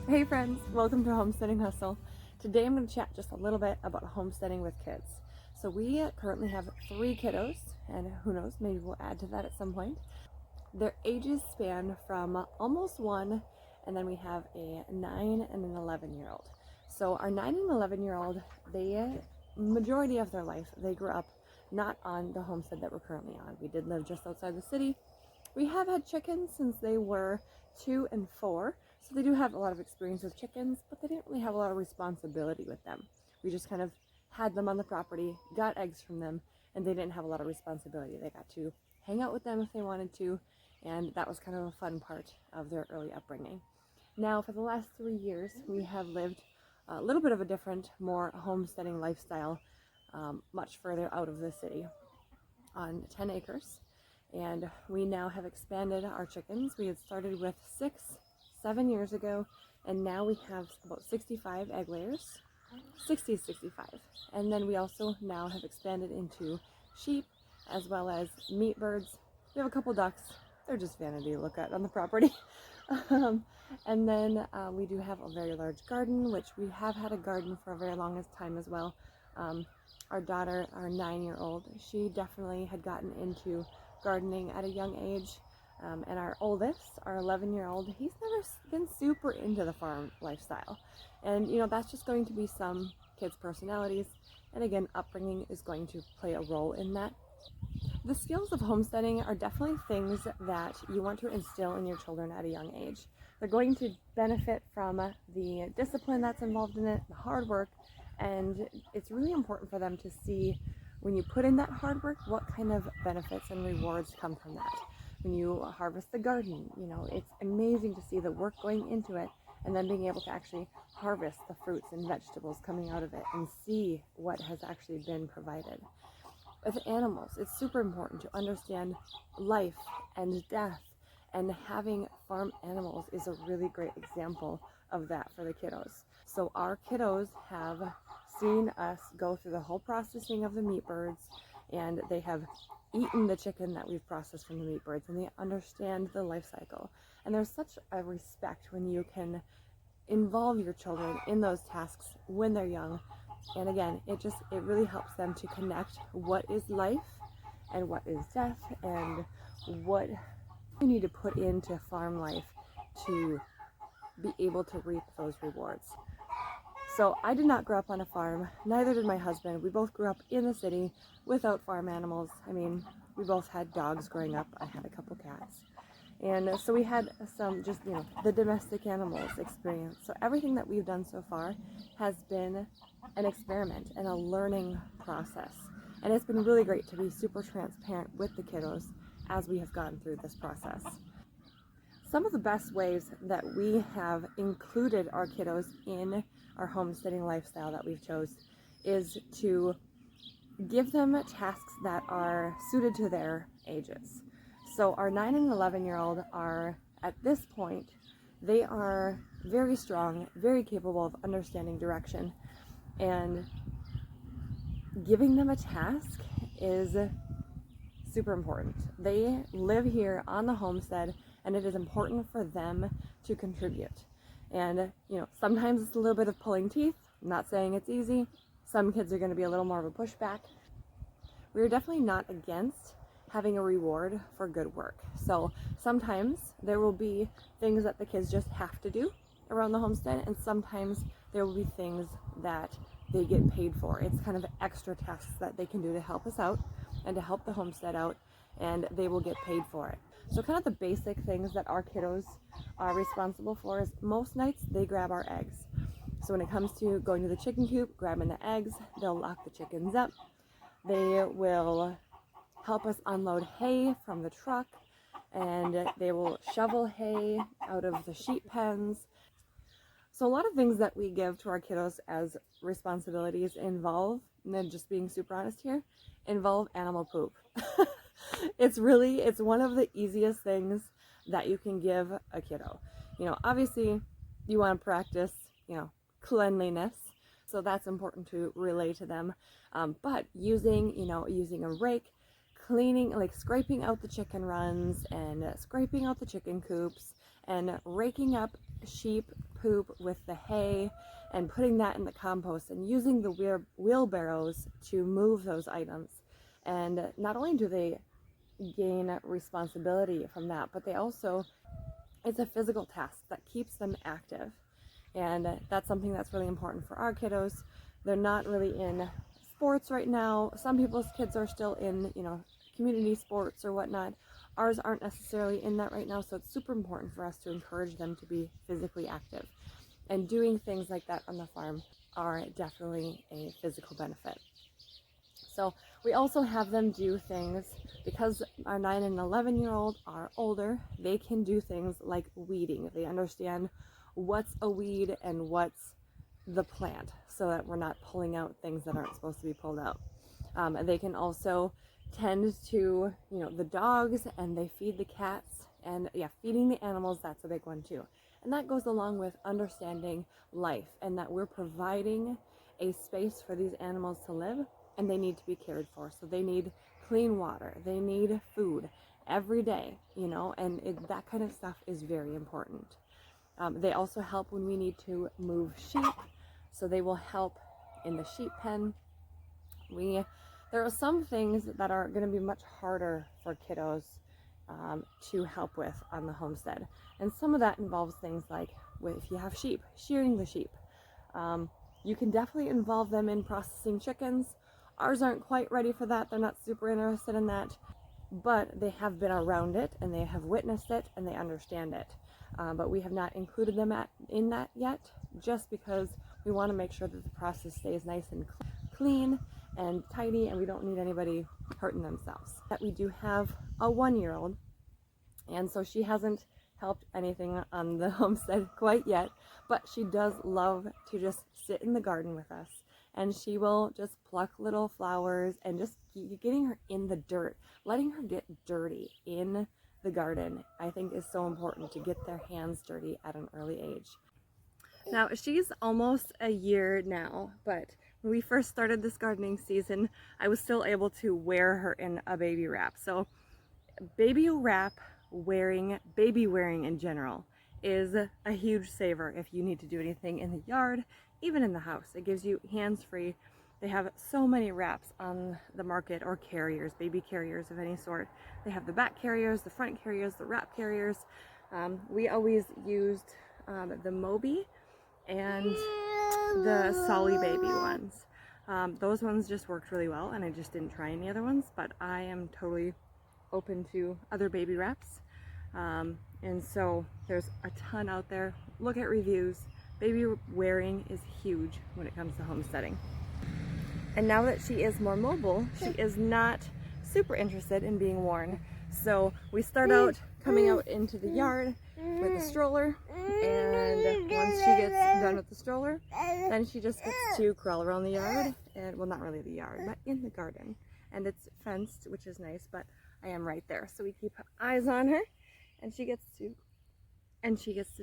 Hey friends, welcome to Homesteading Hustle. Today I'm going to chat just a little bit about homesteading with kids. So we currently have 3 kiddos, and who knows, maybe we'll add to that at some point. Their ages span from almost 1, and then we have a 9 and an 11-year-old. So our 9 and 11-year-old, majority of their life, they grew up not on the homestead that we're currently on. We did live just outside the city. We have had chickens since they were 2 and 4. So they do have a lot of experience with chickens, but they didn't really have a lot of responsibility with them. We just kind of had them on the property, got eggs from them, and they didn't have a lot of responsibility. They got to hang out with them if they wanted to, and that was kind of a fun part of their early upbringing. Now, for the last 3 years, we have lived a little bit of a different, more homesteading lifestyle, much further out of the city on 10 acres. And we now have expanded our chickens. We had started with 7 years ago, and now we have about 65 egg layers, 60 to 65. And then we also now have expanded into sheep as well as meat birds. We have a couple ducks. They're just vanity to look at on the property. And then we do have a very large garden, which we have had a garden for a very long time as well. Our daughter, our 9-year-old, she definitely had gotten into gardening at a young age. And our oldest, our 11-year-old, he's never been super into the farm lifestyle. And, that's just going to be some kids' personalities. And again, upbringing is going to play a role in that. The skills of homesteading are definitely things that you want to instill in your children at a young age. They're going to benefit from the discipline that's involved in it, the hard work, and it's really important for them to see when you put in that hard work, what kind of benefits and rewards come from that. When you harvest the garden, it's amazing to see the work going into it and then being able to actually harvest the fruits and vegetables coming out of it and see what has actually been provided. With animals, it's super important to understand life and death, and having farm animals is a really great example of that for the kiddos. So our kiddos have seen us go through the whole processing of the meat birds, and they have eaten the chicken that we've processed from the meat birds, and they understand the life cycle. And there's such a respect when you can involve your children in those tasks when they're young. And again, it really helps them to connect what is life and what is death, and what you need to put into farm life to be able to reap those rewards. So I did not grow up on a farm, neither did my husband. We both grew up in the city without farm animals. I mean, we both had dogs growing up. I had a couple cats. And so we had some just, the domestic animals experience. So everything that we've done so far has been an experiment and a learning process. And it's been really great to be super transparent with the kiddos as we have gone through this process. Some of the best ways that we have included our kiddos in our homesteading lifestyle that we've chose is to give them tasks that are suited to their ages. So our 9 and 11-year-old are, at this point, they are very strong, very capable of understanding direction, and giving them a task is super important. They live here on the homestead, and it is important for them to contribute. And, sometimes it's a little bit of pulling teeth. I'm not saying it's easy. Some kids are going to be a little more of a pushback. We're definitely not against having a reward for good work. So sometimes there will be things that the kids just have to do around the homestead, and sometimes there will be things that they get paid for. It's kind of extra tasks that they can do to help us out and to help the homestead out, and they will get paid for it. So kind of the basic things that our kiddos are responsible for is most nights they grab our eggs. So when it comes to going to the chicken coop, grabbing the eggs, they'll lock the chickens up. They will help us unload hay from the truck, and they will shovel hay out of the sheep pens. So a lot of things that we give to our kiddos as responsibilities involve, and then just being super honest here, involve animal poop. It's one of the easiest things that you can give a kiddo. Obviously you want to practice, cleanliness. So that's important to relay to them. But using a rake, cleaning, like scraping out the chicken runs and scraping out the chicken coops and raking up sheep poop with the hay and putting that in the compost and using the wheelbarrows to move those items. And not only do they gain responsibility from that, but they also, it's a physical task that keeps them active. And that's something that's really important for our kiddos. They're not really in sports right now. Some people's kids are still in, community sports or whatnot. Ours aren't necessarily in that right now, so it's super important for us to encourage them to be physically active. And doing things like that on the farm are definitely a physical benefit. So we also have them do things, because our 9 and 11-year-old are older, they can do things like weeding. They understand what's a weed and what's the plant, so that we're not pulling out things that aren't supposed to be pulled out. They can also tend to, the dogs, and they feed the cats, and feeding the animals, that's a big one too. And that goes along with understanding life, and that we're providing a space for these animals to live, and they need to be cared for. So they need clean water, they need food every day, and that kind of stuff is very important. They also help when we need to move sheep, so they will help in the sheep pen. There are some things that are going to be much harder for kiddos to help with on the homestead, and some of that involves things like, if you have sheep, shearing the sheep. You can definitely involve them in processing chickens. Ours aren't quite ready for that. They're not super interested in that, but they have been around it, and they have witnessed it, and they understand it. But we have not included them in that yet, just because we want to make sure that the process stays nice and clean and tidy, and we don't need anybody hurting themselves. That we do have a 1-year-old, and so she hasn't helped anything on the homestead quite yet, but she does love to just sit in the garden with us, and she will just pluck little flowers and just getting her in the dirt, letting her get dirty in the garden, I think is so important, to get their hands dirty at an early age. Now, she's almost a year now, but when we first started this gardening season, I was still able to wear her in a baby wrap. So baby wearing in general is a huge saver if you need to do anything in the yard, even in the house. It gives you hands-free. They have so many wraps on the market, or carriers, baby carriers of any sort. They have the back carriers, the front carriers, the wrap carriers. We always used the Moby and the Solly Baby ones. Those ones just worked really well, and I just didn't try any other ones, but I am totally open to other baby wraps. And so there's a ton out there. Look at reviews. Baby wearing is huge when it comes to homesteading. And now that she is more mobile, she is not super interested in being worn. So we start out coming out into the yard with a stroller, and once she gets done with the stroller, then she just gets to crawl around the yard, and well, not really the yard, but in the garden. And it's fenced, which is nice, but I am right there, so we keep eyes on her, and she gets to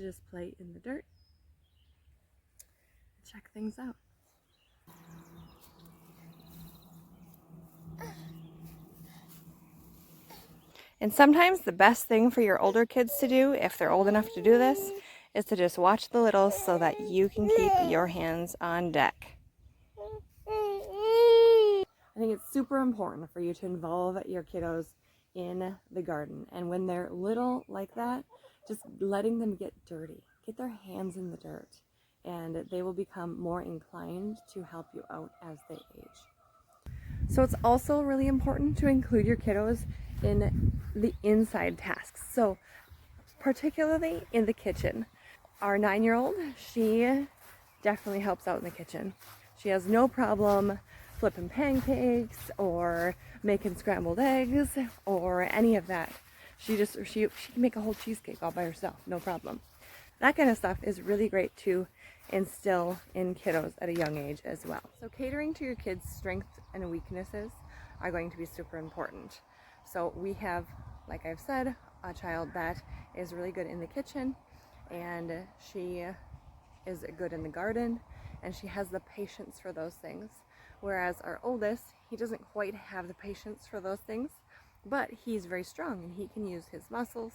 just play in the dirt, check things out. And sometimes the best thing for your older kids to do, if they're old enough to do this, is to just watch the littles so that you can keep your hands on deck. I think it's super important for you to involve your kiddos in the garden. And when they're little like that, just letting them get dirty, get their hands in the dirt, and they will become more inclined to help you out as they age. So it's also really important to include your kiddos in the inside tasks. So particularly in the kitchen. Our 9-year-old, she definitely helps out in the kitchen. She has no problem flipping pancakes or making scrambled eggs or any of that. She can make a whole cheesecake all by herself, no problem. That kind of stuff is really great to instill in kiddos at a young age as well. So catering to your kids' strengths and weaknesses are going to be super important. So we have, like I've said, a child that is really good in the kitchen, and she is good in the garden, and she has the patience for those things. Whereas our oldest, he doesn't quite have the patience for those things, but he's very strong and he can use his muscles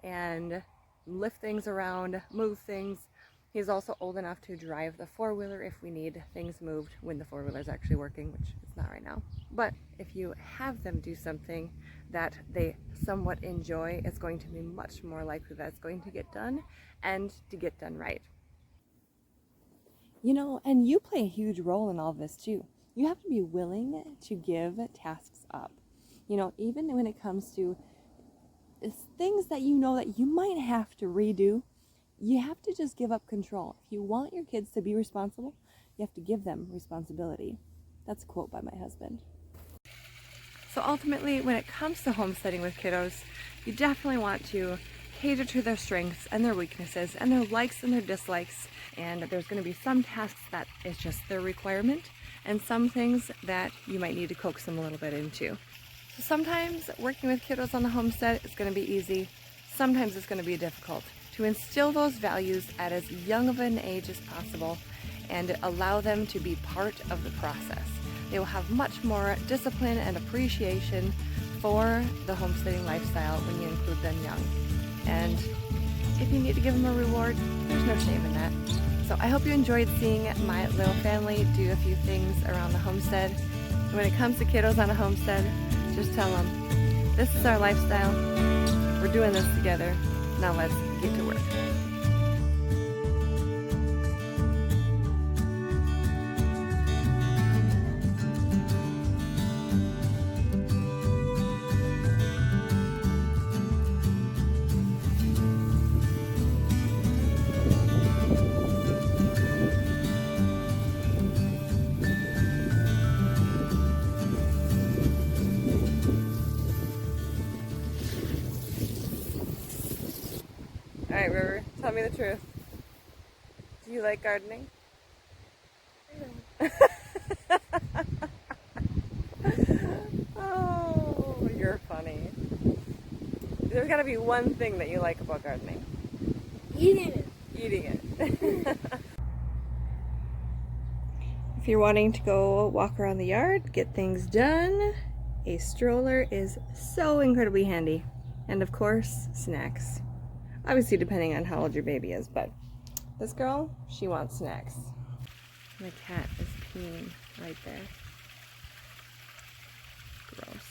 and lift things around, move things. He's also old enough to drive the four-wheeler if we need things moved when the four-wheeler is actually working, which it's not right now. But if you have them do something that they somewhat enjoy, it's going to be much more likely that it's going to get done and to get done right. You know, and you play a huge role in all this too. You have to be willing to give tasks up. You know, even when it comes to things that you know that you might have to redo, you have to just give up control. If you want your kids to be responsible, you have to give them responsibility. That's a quote by my husband. So ultimately, when it comes to homesteading with kiddos, you definitely want to cater to their strengths and their weaknesses and their likes and their dislikes. And there's going to be some tasks that is just their requirement and some things that you might need to coax them a little bit into. So sometimes working with kiddos on the homestead is going to be easy. Sometimes it's going to be difficult. To instill those values at as young of an age as possible and allow them to be part of the process. They will have much more discipline and appreciation for the homesteading lifestyle when you include them young. And if you need to give them a reward, there's no shame in that. So I hope you enjoyed seeing my little family do a few things around the homestead. And when it comes to kiddos on a homestead, just tell them, this is our lifestyle, we're doing this together, now let's get to work. Alright, River, tell me the truth. Do you like gardening? Oh, you're funny. There's got to be one thing that you like about gardening. Eating it. Eating it. If you're wanting to go walk around the yard, get things done, a stroller is so incredibly handy. And of course, snacks. Obviously depending on how old your baby is, but this girl, she wants snacks. The cat is peeing right there. Gross.